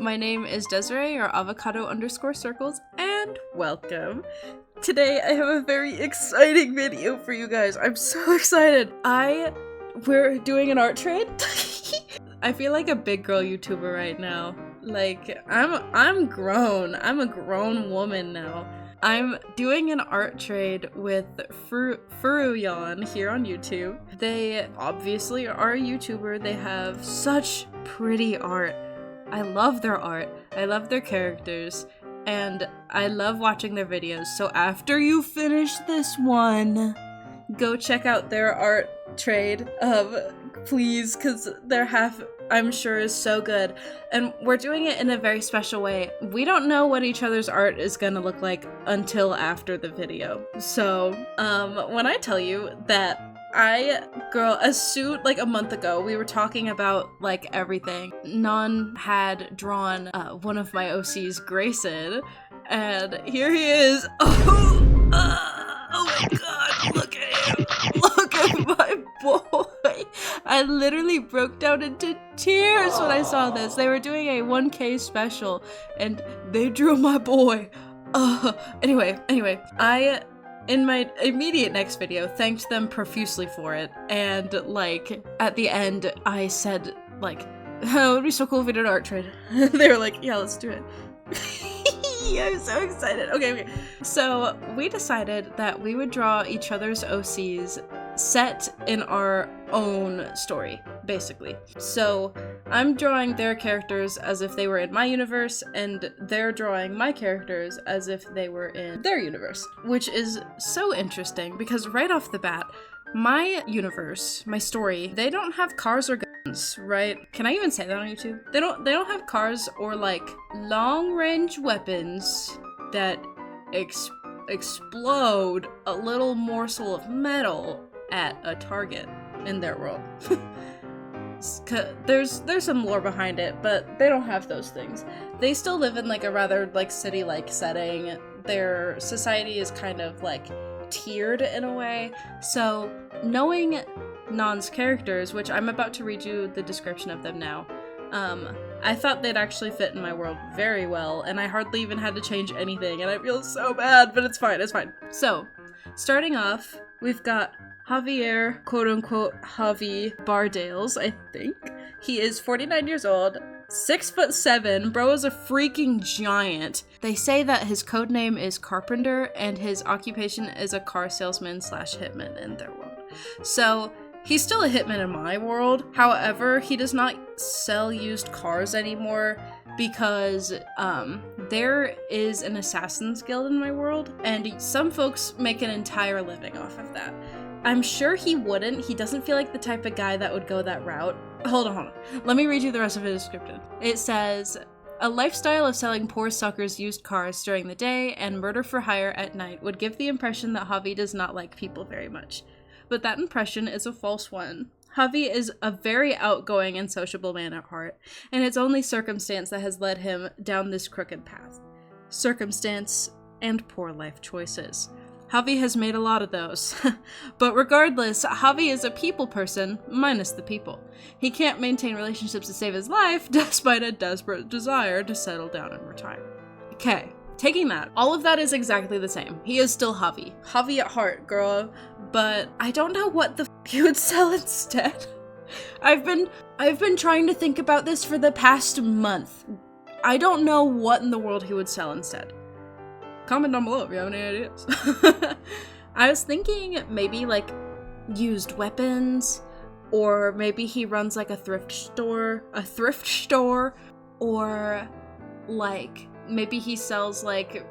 my name is Desiree, or avocado_circles, and welcome. Today I have a very exciting video for you guys. I'm so excited. We're doing an art trade. I feel like a big girl YouTuber right now. Like, I'm grown. I'm a grown woman now. I'm doing an art trade with furuyawn here on YouTube. They obviously are a YouTuber. They have such pretty art. I love their art. I love their characters. And I love watching their videos. So after you finish this one, go check out their art trade. Please, because their half, I'm sure, is so good. And we're doing it in a very special way. We don't know what each other's art is gonna look like until after the video. So, when I tell you that a suit like a month ago, we were talking about like everything. Non had drawn one of my OCs, Grayson, and here he is. Oh my god, look at him. Look at my boy. I literally broke down into tears when I saw this. They were doing a 1K special and they drew my boy. Anyway, I, in my immediate next video, thanked them profusely for it, and like at the end I said like, oh, it would be so cool if we did an art trade. They were like, yeah, let's do it. I'm so excited. Okay. So we decided that we would draw each other's OCs set in our own story, basically. So I'm drawing their characters as if they were in my universe, and they're drawing my characters as if they were in their universe, which is so interesting because right off the bat, my universe, my story, they don't have cars or guns, right? Can I even say that on YouTube? They don't have cars or like long-range weapons that explode a little morsel of metal at a target in their world. There's some lore behind it, but they don't have those things. They still live in like a rather like city-like setting. Their society is kind of like tiered in a way. So knowing Nan's characters, which I'm about to read you the description of them now, I thought they'd actually fit in my world very well, and I hardly even had to change anything, and I feel so bad, but it's fine. So, starting off, we've got Javier, quote-unquote Javi Bardales, I think. He is 49 years old, 6'7", bro is a freaking giant. They say that his code name is Carpenter, and his occupation is a car salesman / hitman in their world. So, he's still a hitman in my world. However, he does not sell used cars anymore because there is an assassin's guild in my world, and some folks make an entire living off of that. I'm sure he wouldn't. He doesn't feel like the type of guy that would go that route. Hold on. Let me read you the rest of his description. It says, a lifestyle of selling poor suckers used cars during the day and murder for hire at night would give the impression that Javi does not like people very much. But that impression is a false one. Javi is a very outgoing and sociable man at heart, and it's only circumstance that has led him down this crooked path. Circumstance and poor life choices. Javi has made a lot of those. But regardless, Javi is a people person, minus the people. He can't maintain relationships to save his life, despite a desperate desire to settle down and retire. Okay, taking that, all of that is exactly the same. He is still Javi. Javi at heart, girl. But I don't know what the f he would sell instead. I've been trying to think about this for the past month. I don't know what in the world he would sell instead. Comment down below if you have any ideas. I was thinking maybe like used weapons, or maybe he runs like a thrift store, or like maybe he sells like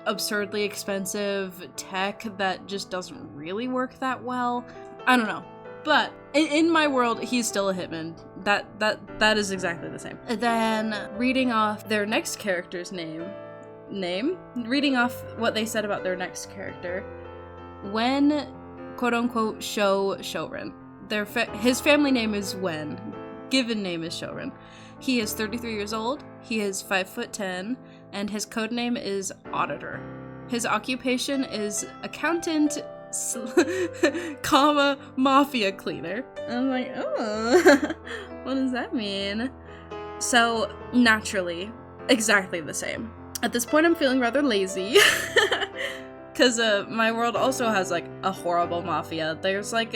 absurdly expensive tech that just doesn't really work that well. I don't know. But in my world, he's still a hitman. That is exactly the same. And then reading off their next character's reading off what they said about their next character. When, quote-unquote, shouren. His family name is Wen. Given name is Shouren. He is 33 years old, he is 5'10", and his codename is Auditor. His occupation is accountant, mafia cleaner. I'm like, oh, what does that mean? So, naturally, exactly the same. At this point, I'm feeling rather lazy. Because my world also has, like, a horrible mafia. There's, like,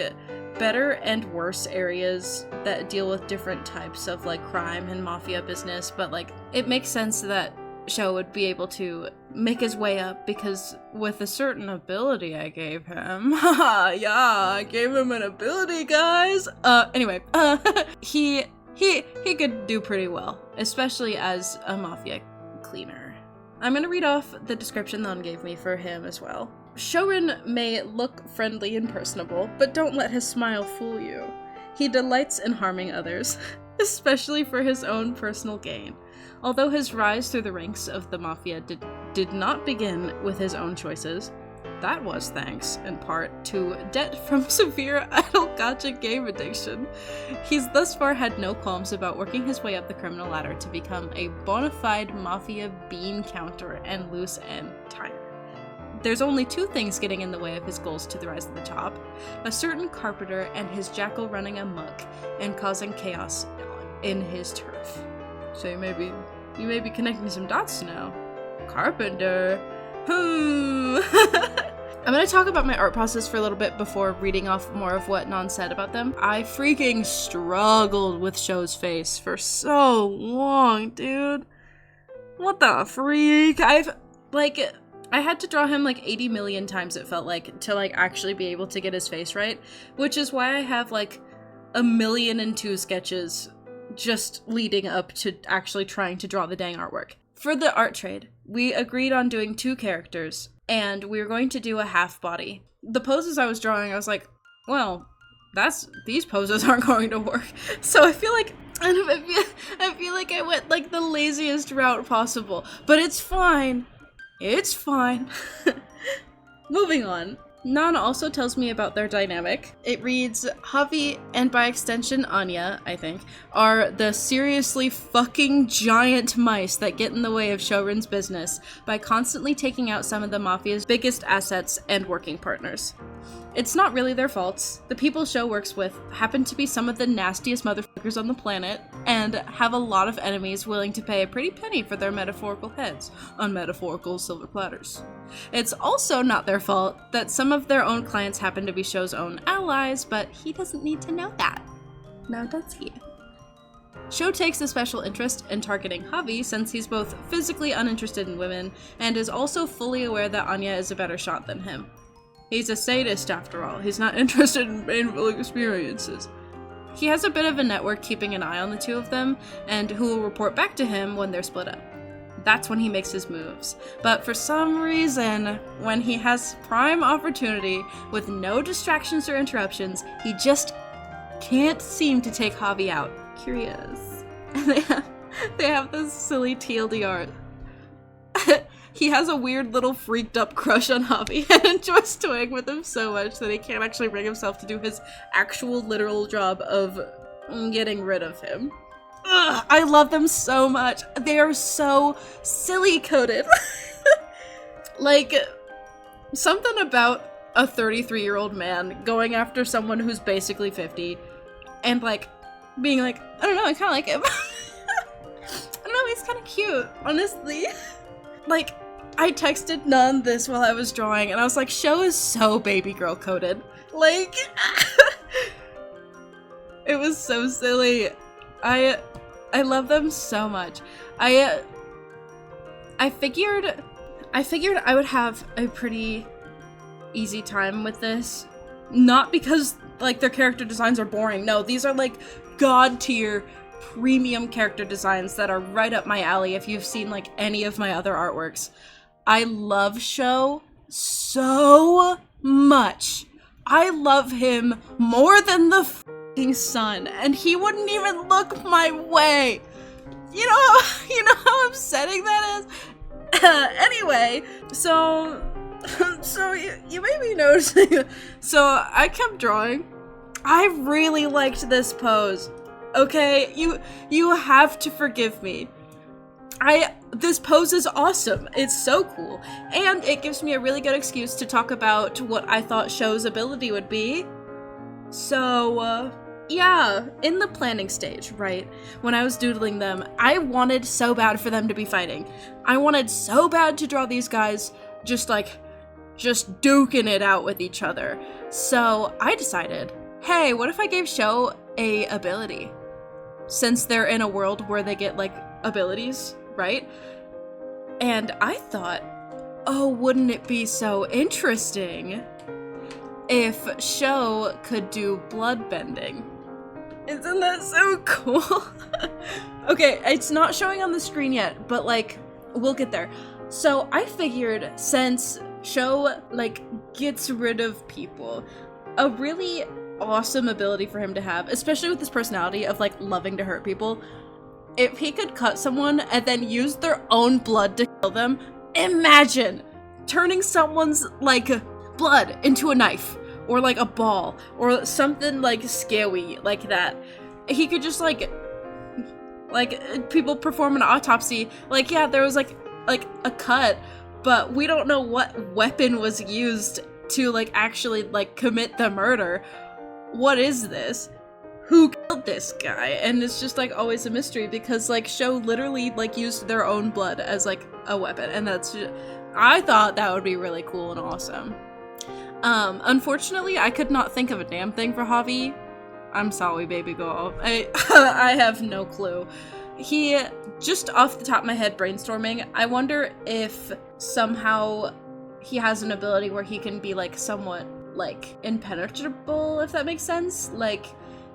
better and worse areas that deal with different types of, like, crime and mafia business. But, like, it makes sense that shou would be able to make his way up, because with a certain ability I gave him, yeah, I gave him an ability, guys. Anyway, he could do pretty well, especially as a mafia cleaner. I'm gonna read off the description Lon gave me for him as well. Shouren may look friendly and personable, but don't let his smile fool you. He delights in harming others, especially for his own personal gain. Although his rise through the ranks of the mafia did not begin with his own choices, that was thanks, in part, to debt from severe idle gacha game addiction. He's thus far had no qualms about working his way up the criminal ladder to become a bona fide mafia bean counter and loose end tire. There's only two things getting in the way of his goals to the rise to the top: a certain carpenter and his jackal running amok and causing chaos in his turf. So you may be connecting some dots now. Carpenter. I'm gonna talk about my art process for a little bit before reading off more of what Non said about them. I freaking struggled with shou's face for so long, dude. What the freak? I had to draw him like 80 million times, it felt like, to like actually be able to get his face right, which is why I have like 1,000,002 sketches just leading up to actually trying to draw the dang artwork. For the art trade, we agreed on doing 2 characters, and we were going to do a half body. The poses I was drawing, I was like, well, these poses aren't going to work. So I feel like I went like the laziest route possible, but it's fine. It's fine. Moving on. Non also tells me about their dynamic. It reads, Javi, and by extension Anya, I think, are the seriously fucking giant mice that get in the way of Shouren's business by constantly taking out some of the mafia's biggest assets and working partners. It's not really their faults. The people shou works with happen to be some of the nastiest motherfuckers on the planet, and have a lot of enemies willing to pay a pretty penny for their metaphorical heads on metaphorical silver platters. It's also not their fault that some of their own clients happen to be shou's own allies, but he doesn't need to know that. Now does he? Shou takes a special interest in targeting Javi since he's both physically uninterested in women and is also fully aware that Anya is a better shot than him. He's a sadist after all. He's not interested in painful experiences. He has a bit of a network keeping an eye on the two of them, and who will report back to him when they're split up. That's when he makes his moves. But for some reason, when he has prime opportunity with no distractions or interruptions, he just can't seem to take Javi out. Curious. And they have this silly TLDR. He has a weird little freaked up crush on Javi and enjoys toying with him so much that he can't actually bring himself to do his actual literal job of getting rid of him. Ugh, I love them so much. They are so silly coded. Like, something about a 33-year-old man going after someone who's basically 50 and like being like, I don't know, I kind of like him. I don't know, he's kind of cute, honestly. Like, I texted Non this while I was drawing, and I was like, shou is so baby girl coded. Like, it was so silly. I love them so much. I figured I would have a pretty easy time with this. Not because, like, their character designs are boring. No, these are, like, god-tier premium character designs that are right up my alley if you've seen, like, any of my other artworks. I love shou so much. I love him more than the f***ing sun, and he wouldn't even look my way. You know how upsetting that is? Anyway, so you may be noticing. So I kept drawing. I really liked this pose. Okay, you have to forgive me. This pose is awesome. It's so cool. And it gives me a really good excuse to talk about what I thought shou's ability would be. So, yeah, in the planning stage, right, when I was doodling them, I wanted so bad for them to be fighting. I wanted so bad to draw these guys just duking it out with each other. So I decided, hey, what if I gave Shou a ability? Since they're in a world where they get, like, abilities, right? And I thought, oh, wouldn't it be so interesting if Shou could do blood bending? Isn't that so cool? Okay, it's not showing on the screen yet, but, like, we'll get there. So I figured, since Shou, like, gets rid of people, a really awesome ability for him to have, especially with his personality of, like, loving to hurt people, if he could cut someone and then use their own blood to kill them. Imagine turning someone's, like, blood into a knife, or, like, a ball, or something, like, scary like that. He could just, like, people perform an autopsy, like, yeah, there was, like a cut, but we don't know what weapon was used to, like, actually, like, commit the murder. What is this? Who killed this guy? And it's just, like, always a mystery, because, like, Shou literally, like, used their own blood as, like, a weapon, and that's just, I thought that would be really cool and awesome. Unfortunately, I could not think of a damn thing for Javi. I'm sorry, baby girl. I have no clue. He, just off the top of my head brainstorming, I wonder if somehow he has an ability where he can be, like, somewhat, like, impenetrable, if that makes sense. Like,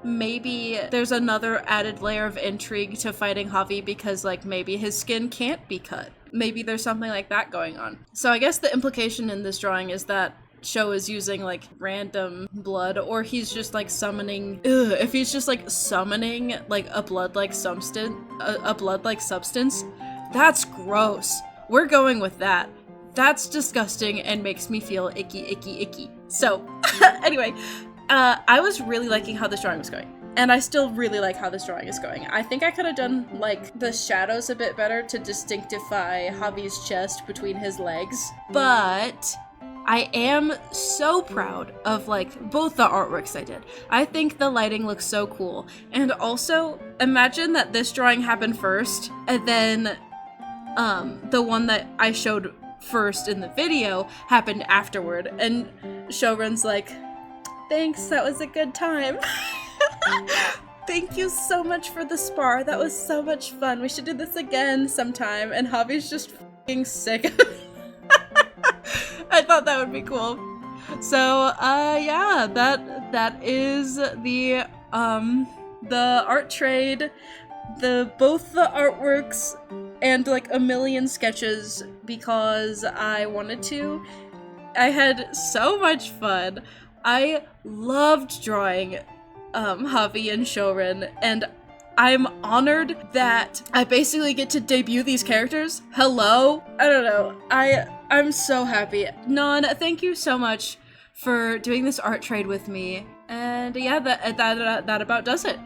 maybe there's another added layer of intrigue to fighting Javi because, like, maybe his skin can't be cut. Maybe there's something like that going on. So I guess the implication in this drawing is that Shou is using, like, random blood, or he's just, like, summoning, if he's just, like, summoning, like, a blood-like substance, that's gross. We're going with that. That's disgusting and makes me feel icky. So, anyway, I was really liking how this drawing was going. And I still really like how this drawing is going. I think I could have done, like, the shadows a bit better to distinctify Javi's chest between his legs. But I am so proud of, like, both the artworks I did. I think the lighting looks so cool. And also, imagine that this drawing happened first, and then the one that I showed first in the video happened afterward. And shouren's like, thanks, that was a good time. Thank you so much for the spar. That was so much fun. We should do this again sometime. And Javi's just f***ing sick. I thought that would be cool. So, yeah, that is the art trade, both the artworks and, like, a million sketches because I wanted to. I had so much fun. I loved drawing Javi and shouren, and I'm honored that I basically get to debut these characters. Hello? I don't know. I'm so happy. Non, thank you so much for doing this art trade with me. And yeah, that about does it.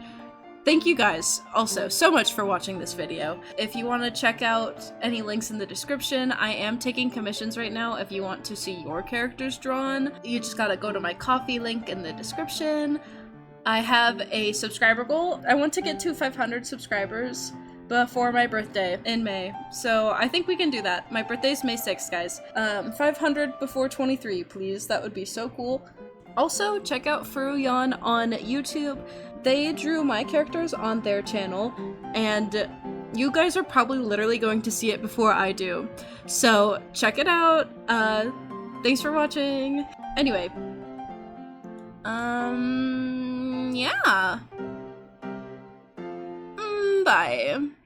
Thank you guys also so much for watching this video. If you want to check out any links in the description, I am taking commissions right now. If you want to see your characters drawn, you just gotta go to my KoFi link in the description. I have a subscriber goal. I want to get to 500 subscribers before my birthday in May. So I think we can do that. My birthday's May 6th, guys. 500 before 23, please. That would be so cool. Also, check out furuyawn on YouTube. They drew my characters on their channel, and you guys are probably literally going to see it before I do. So check it out. Thanks for watching. Anyway, yeah. Bye.